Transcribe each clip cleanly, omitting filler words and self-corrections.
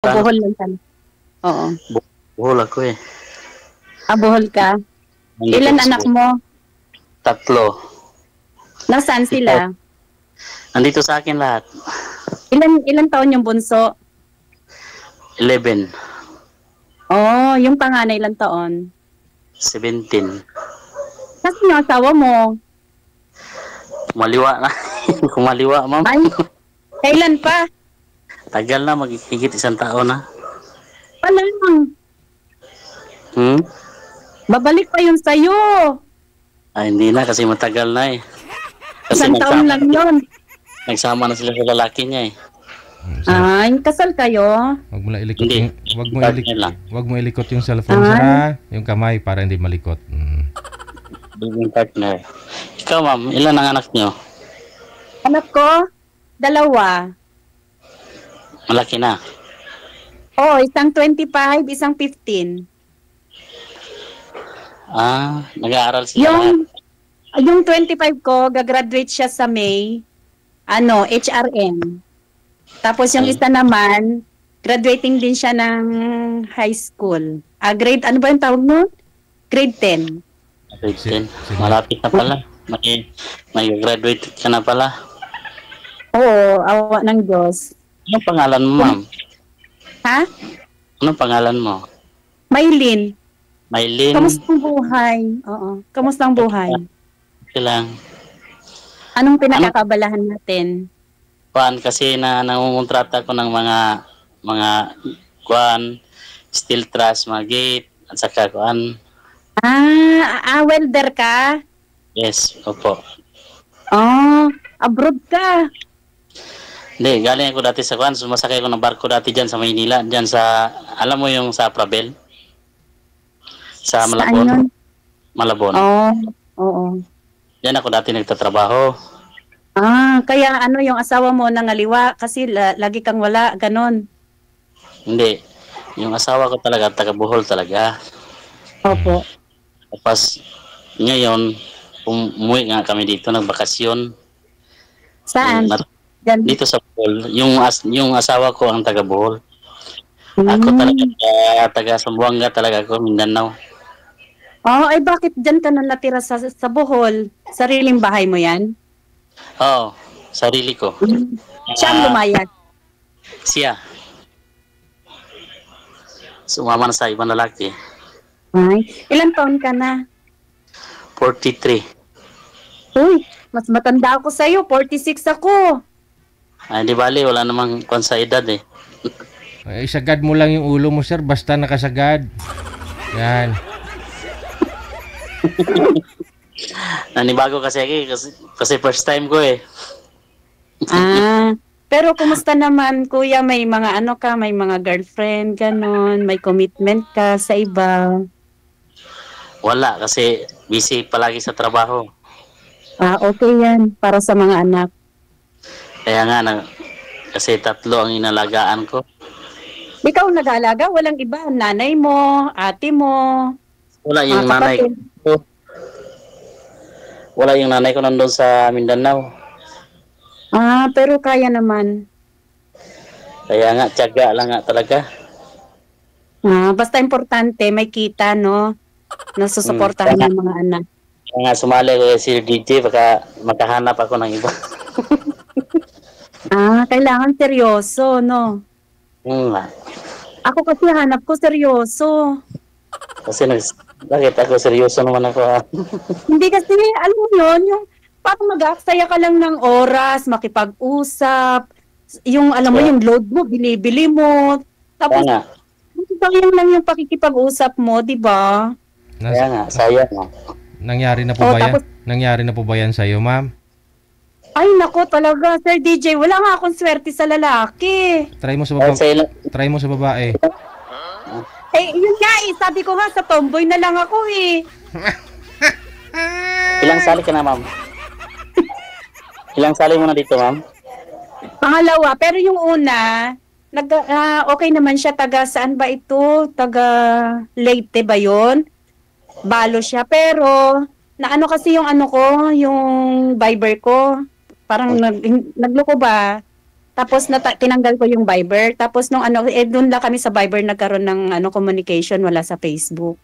Ano? Bohol lang sana. Oo. Buhol ako eh. Bohol ka. Nandito Ilan ako sa anak Bohol. mo? Tatlo. Nasaan Ikaw? sila? Nandito sa akin lahat. Ilan taon yung bunso? 11, Oh, yung panganay ilang taon? 17. Kasi yung asawa mo? Kumaliwa na. Kumaliwa, ma'am. Ay, kailan pa? Tagal na, maghigit 1 taon na. Wala lang. Hmm? Babalik pa yun sa'yo. Ay, hindi na kasi matagal na eh. Kasi Isang taon lang yun. nagsama na sila sa lalaki niya eh. Ay, kasal kayo? Wag mo lang ilikot Hindi. yung Partner lang. wag mo ilikot yung cellphone sir ha? Yung kamay para hindi malikot. Living partner. Ikaw, ma'am, ilan ang anak niyo? Anak ko? 2. Malaki na. Oh, isang 25, isang 15. Nag-aaral sila lahat. Yung 25 ko, gagraduate siya sa May, HRM. Tapos yung isa naman, graduating din siya ng high school. Grade, ano ba yung tawag mo? Grade 10. Grade 10. Malapit na pala. May graduate ka na pala. Oo, awa ng Diyos. Anong pangalan mo, ma'am? Ha? Anong pangalan mo? Maylin, Maylin? kamusta ang buhay? Oo, kamusta ang buhay? Okay lang. Anong pinakakabalahan natin? Kuan kasi na nangungontrata ko ng mga kuan, steel truss, mga gate, at saka kuan. Welder ka? Yes, opo. Oh, abroad ka. Hindi, galing ako dati sa kuan, sumasakay ako ng barko dati dyan sa Maynila, dyan sa, alam mo yung sa Prabel? Sa Saan Malabon? yun? Malabon. Oh, oo. Diyan ako dati nagtatrabaho. Kaya yung asawa mo nangaliwa kasi lagi kang wala, ganon. Hindi. Yung asawa ko talaga, taga Bohol talaga. Opo. Tapos, ngayon, umuwi nga kami dito, nagbakasyon. Saan? Diyan. Dito sa Bohol. Yung asawa ko ang taga Bohol. Mm. Ako talaga, taga Zamboanga talaga ako, Mindanao. Ay bakit diyan ka na natira sa Bohol? Sariling bahay mo yan? Oo, sarili ko. Siya ang lumayas. Siya. Sumama na sa ibang lalaki. Ay, ilang taon ka na? 43. Uy, mas matanda ako sa'yo. 46 ako. Ay, di bali, wala namang kwan sa edad eh. Ay, isagad mo lang yung ulo mo sir basta nakasagad. Yan. Nanibago kasi kasi first time ko eh. Pero kumusta naman, kuya? May mga may mga girlfriend, ganon, may commitment ka sa iba? Wala kasi busy palagi sa trabaho. Okay yan, para sa mga anak. Kaya nga, kasi 3 ang inalagaan ko. Ikaw nag-aalaga? Walang iba? Nanay mo, ate mo? Wala yung nanay ko. Wala yung nanay ko nandun sa Mindanao. Pero kaya naman. Kaya nga, tiyaga lang nga talaga. Basta importante, may kita, no? Nasusuportahan ng mga anak. Kaya nga, sumali ko si DJ, baka makahanap ako ng iba. Kailangan seryoso, no? Ako kasi hanap ko seryoso. Kasi bakit ako seryoso naman ako Hindi kasi, alam mo yun, yung parang mag-aaksaya ka lang ng oras, makipag-usap, yung alam mo, yung load mo, binibili mo. Tapos, sayang lang yung pakikipag-usap mo, di ba? Kaya nga, sayang nga. Nangyari na po ba yan? Nangyari na po ba yan sa'yo, ma'am? Ay, nako talaga, Sir DJ. Wala nga akong swerte sa lalaki. Try mo sa babae. Yun nga sabi ko nga, sa tomboy na lang ako Ilang sali ka na, ma'am? Ilang sali mo na dito, ma'am? Pangalawa, pero yung una, okay naman siya, taga saan ba ito? Taga Leyte ba yun? Balo siya, pero naano kasi yung yung Viber ko, parang nagloko ba? Tapos tinanggal ko yung Viber. Tapos nung ano, doon lang kami sa Viber nagkaroon ng communication, wala sa Facebook.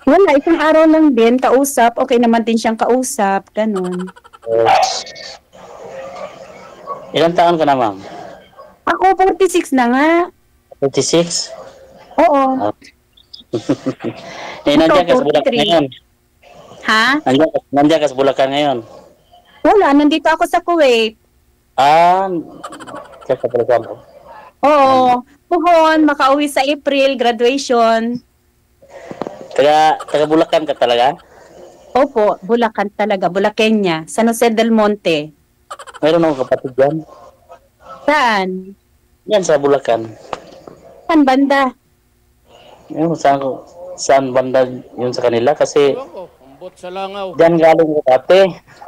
Wala, isang araw lang din, kausap. Okay naman din siyang kausap, ganun. Ilang taon ka na, ma'am? Ako, 46 na nga. 46? Oo. Nandiyan ka sa Bulacan 43. ngayon. Ha? Nandiyan ka sa Bulacan ngayon. Wala, nandito ako sa Kuwait. Kaya sa Bulacan. Oo. Puhon, makauwi sa April, graduation. Taga Bulacan ka talaga? Opo, Bulacan talaga, Bulacania, San Jose del Monte. Mayroon akong kapatid dyan. Saan? Yan sa Bulacan. Saan banda? Yung saan banda yun sa kanila kasi Umbot sa langaw. dyan galing ko dati.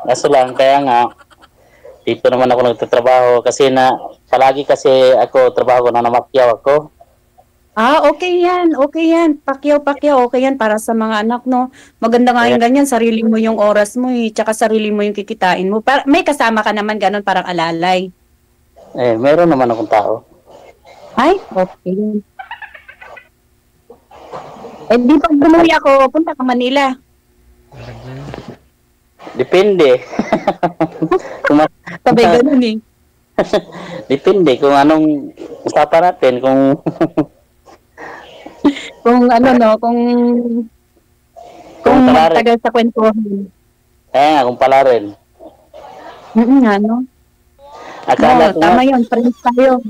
Kaso lang, kaya nga, dito naman ako nagtatrabaho kasi palagi kasi ako, trabaho ko na namakyaw ako. Okay yan, okay yan. Pakyaw, okay yan para sa mga anak, no? Maganda nga yung ganyan, sarili mo yung oras mo, tsaka sarili mo yung kikitain mo. May kasama ka naman ganun, parang alalay. Meron naman akong tao. Ay, okay. Di pag bumuwi ako, punta ka Manila. Depende. Sabay ganun eh. Depende kung anong usapan natin, kung Kung kung pala rin. tagal sa kwentuhan. Kung pala rin. Akala ko Tama nga, yun, friends tayo.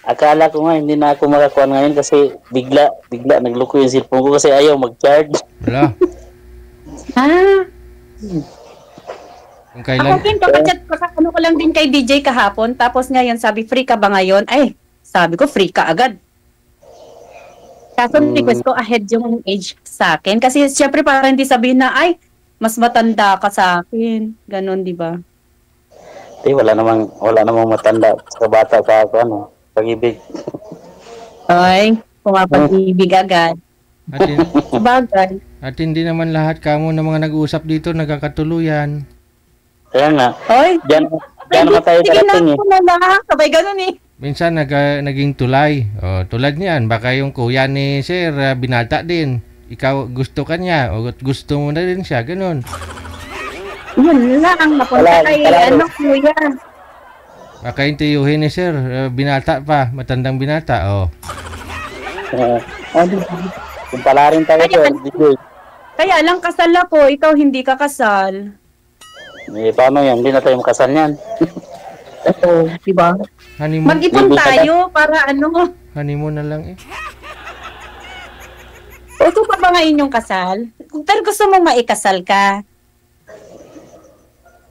akala ko nga hindi na ako makakuha ngayon kasi bigla nagloko yung cellphone ko kasi ayaw mag-charge. Wala. Kung Ako kailan, din, kakachat ko lang din kay DJ kahapon, tapos ngayon sabi, free ka ba ngayon? Ay, sabi ko, free ka agad. Kaso request ko ahead yung age sa akin. Kasi syempre para hindi sabihin na, ay, mas matanda ka sa akin. Ganon, di ba? Wala namang matanda sa bata pa ako, pag-ibig. Ay, pumapag-ibig agad. Sabagay. at hindi naman lahat kamo ng mga nag-uusap dito nagkakatuluyan. Kaya nga, Oy, dyan naman tayo darating eh. na lang. Sabay ganon eh. Minsan naging tulay. Tulad niyan, baka yung kuya ni Sir binata din. Ikaw gusto ka niya o gusto mo na rin siya, ganun. Yun lang, napunta kay kuya. Baka yung tiyuhin ni Sir, binata pa, matandang binata, Kung pala rin tayo, sir, DJ. Kaya lang kasal ako, ikaw hindi ka kasal. Paano yan? Hindi na tayo makasal yan. Oo, di ba? Honeymoon, Mag-ipon tayo para honeymoon na lang eh. Uso pa ba ngayon yung kasal? Pero gusto mong maikasal ka?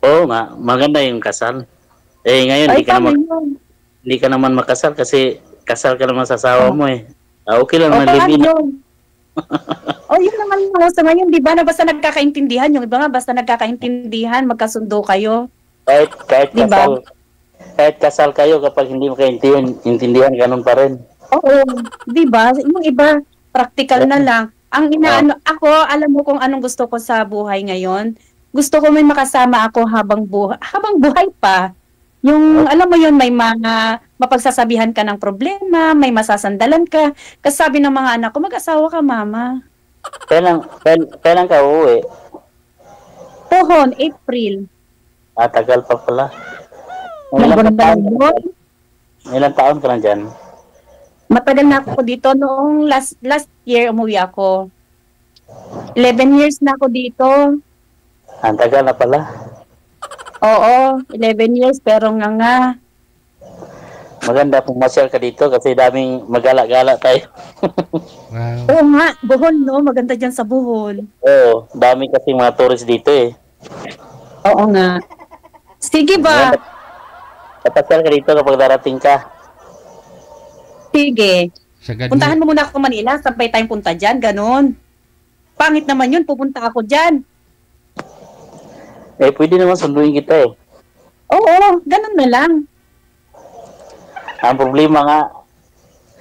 Oo nga, maganda yung kasal. Ngayon, Ay, tama yun. hindi ka naman makasal kasi kasal ka naman sa asawa mo eh. Okay lang, O, live-in. yun. Yun naman yung sa ngayon, di ba? Na basta nagkakaintindihan. Yung iba nga, basta nagkakaintindihan, magkasundo kayo. Kahit Diba? kahit kasal kayo kapag hindi mo intindihan, ganun pa rin. Oo, di ba? Yung iba, practical na lang. Ang ako, alam mo kung anong gusto ko sa buhay ngayon? Gusto ko may makasama ako habang buhay pa. Yung, alam mo yun, may mga mapagsasabihan ka ng problema, may masasandalan ka. Kasi sabi ng mga anak ko, mag-asawa ka, mama. Kailan ka uuwi? Pohon, April. Tagal pa pala. Ilang taon ka lang dyan? Matagal na ako dito. Noong last year, umuwi ako. 11 years na ako dito. Ang tagal na pala. Oo, 11 years, pero nga. Maganda pumasyal ka dito kasi daming magala-gala tayo. Wow. Oo nga, Bohol, no? Maganda dyan sa Bohol. Oo, dami kasi mga tourist dito eh. Oo nga. Sige ba? Papasyal ka dito kapag darating ka. Sige. Sagad Puntahan mo. mo muna ako Manila, sabay tayong punta dyan, ganun. Pangit naman yun, pupunta ako dyan. Pwede naman sunduin kita eh. Oo, ganun na lang. Ang problema nga,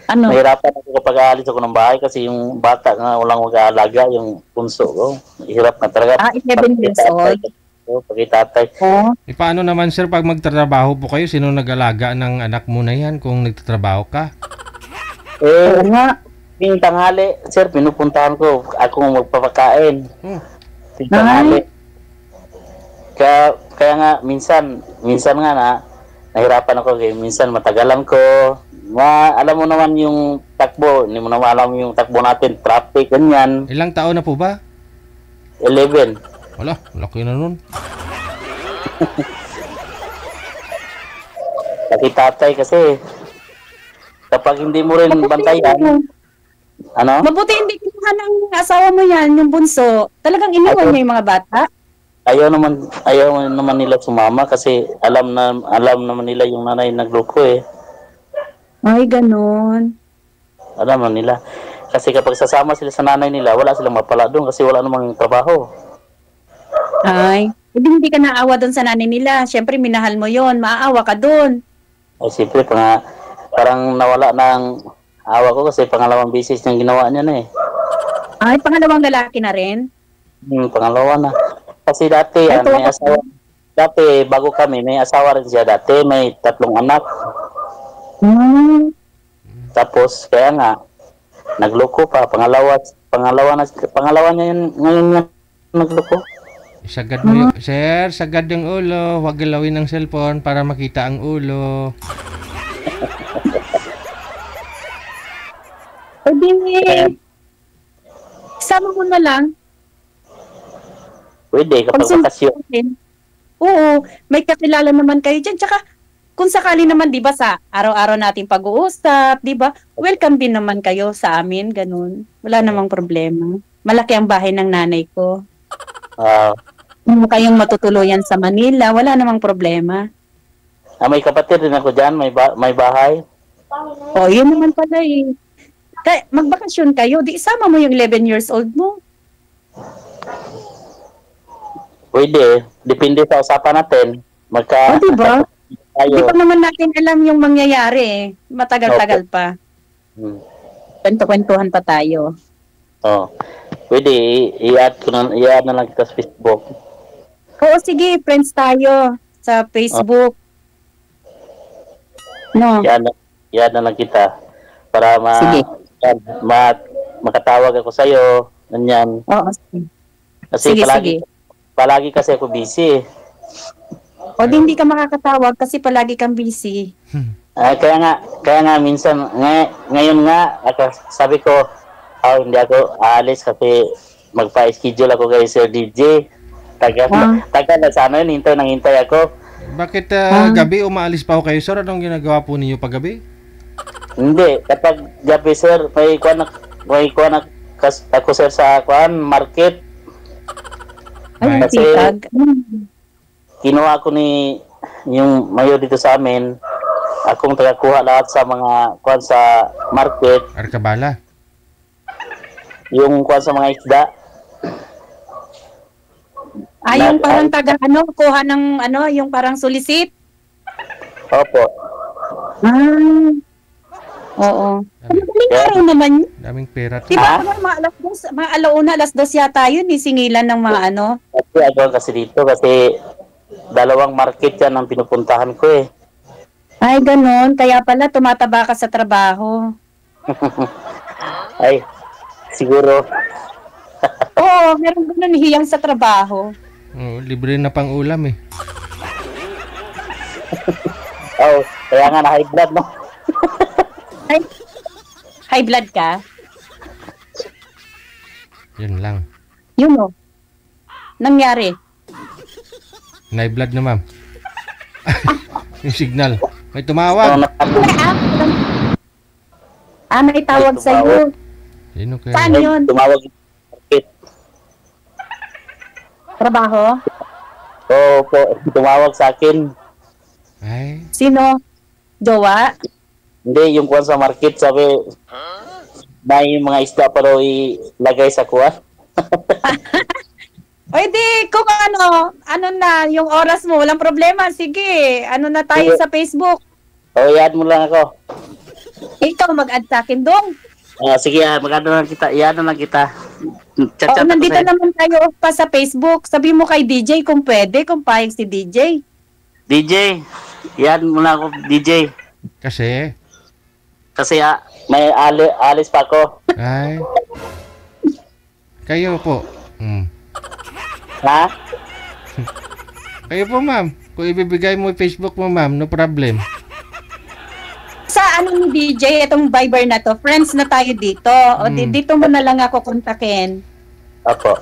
Ano? mahirapan ako kapag aalis ako ng bahay kasi yung bata nga walang mag-aalaga, yung punso ko. Hirap na talaga. 11 years old. Oo, pakitatay. Oh. Paano naman sir pag magtatrabaho po kayo, sino nag-alaga ng anak mo na yan kung nagtatrabaho ka? Oo nga. Yung tanghali, sir, pinupuntahan ko. Ako magpapakain. Oh, Yung tanghali. Kaya nga, minsan nga nahirapan ako. Kaya minsan matagalan ko. Alam mo naman yung takbo. Hindi mo naman alam yung takbo natin. Traffic, ganyan. ilang taon na po ba? 11. Wala, laki na nun. Pakitatay kasi. Kapag hindi mo rin bantayan, ano? Mabuti hindi kinuha ng asawa mo yan, yung bunso. Talagang iniwan niya yung mga bata. Ayaw naman nila sumama kasi alam naman nila yung nanay nagloko eh. Ay, ganun. Alam naman nila. Kasi kapag sasama sila sa nanay nila, wala silang mapala doon kasi wala namang trabaho. Ay, hindi ka naawa doon sa nanay nila. Siyempre, minahal mo yon, maaawa ka doon. Ay siyempre, parang nawala ng awa ko kasi pangalawang business niyang ginawa niya na eh. Ay, pangalawang lalaki na rin. Pangalawa na. Kasi dati, may asawa. Dati, bago kami, may asawa rin siya dati. May 3 anak. Tapos, kaya nga, nagloko pa. Pangalawa niya yun, ngayon nga nagloko. Sagad mo yung, sir, sagad yung ulo. Huwag galawin ng cellphone para makita ang ulo. Pwede, sama mo na lang. Pwede, kapag bakasyon. Oo, may kakilala naman kayo dyan. Tsaka, kung sakali naman, di ba, sa araw-araw nating pag-uusap, di ba, welcome din naman kayo sa amin, ganun. Wala namang problema. Malaki ang bahay ng nanay ko. Kung kayong matutuluyan sa Manila, wala namang problema. May kapatid din ako dyan, may bahay. O, yun naman pala eh. Magbakasyon kayo, di isama mo yung 11 years old mo. Pwede, depende sa usapan natin. Diba? Di pa naman natin alam yung mangyayari eh. Matagal-tagal pa. Kwento-kwentuhan pa tayo. Pwede, i-add na lang kita sa Facebook. Oo, sige, friends tayo sa Facebook. No. I-add na lang kita para makatawag ako sa'yo. Ganyan. Oo, sige. Kasi sige. Palagi kasi ako busy. O di hindi ka makakatawag kasi palagi kang busy. Kaya nga minsan ngayon nga sabi ko hindi ako aalis kasi magpa-schedule ako kay Sir DJ. Taga na sana yun, hintay ako. Bakit gabi umaalis pa ako kayo, sir? Anong ginagawa po ninyo pag gabi? Hindi, kapag gabi sir, may kuwan ako sir sa market. Ay, kasi kinuha ko ni yung mayor dito sa amin, akong tagakuha lahat sa mga kuwan sa market. Arkabala? Yung kuwan sa mga isda. Yung parang kuha ng yung parang solicit? Opo. Oo. Madaling araw naman. Daming pera. Diba mga alauna, alas 2 yata yun, singilan ng mga Kasi dito, kasi 2 market yan ang pinupuntahan ko eh. Ay, ganun. Kaya pala tumataba ka sa trabaho. Ay, siguro. Oo, meron ganun hiyang sa trabaho. Libre na pang ulam eh. Kaya nga na high blood, no? High blood ka? Yun lang. Yun o. Nangyari. High blood na, ma'am. Yung signal. May tumawag. May tawag sa'yo. Sino kaya? Saan yun? Tumawag. Trabaho? Oo po, tumawag sa akin. Ay. Sino? Jowa? Hindi, yung kuwan sa market, sabi, may mga isda pa daw ilagay sa kuwan. Pwede, kung ano na, yung oras mo, walang problema, sige, na tayo sa Facebook. I-add mo lang ako. Ikaw mag-add sa akin dong. Sige, magano lang kita. Iyan na lang kita. Chat-chat Oo, ako nandito sa'yo. naman tayo pa sa Facebook. Sabi mo kay DJ kung pwede, kung payag si DJ. DJ, yan muna ako, DJ. Kasi, Kasi may alis pa ako. ay, kayo po. Ha? Kayo po, ma'am. Kung ibibigay mo yung Facebook mo, ma'am, no problem. Sa ano ni DJ, itong Viber na to, friends na tayo dito. O dito mo na lang ako kontakin. Opo.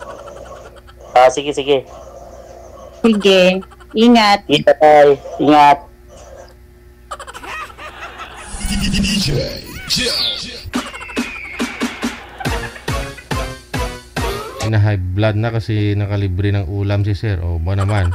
Sige. Sige, ingat. Ingat tayo. Ingat. Na high blood na kasi nakalibre ng ulam si sir. O ba naman?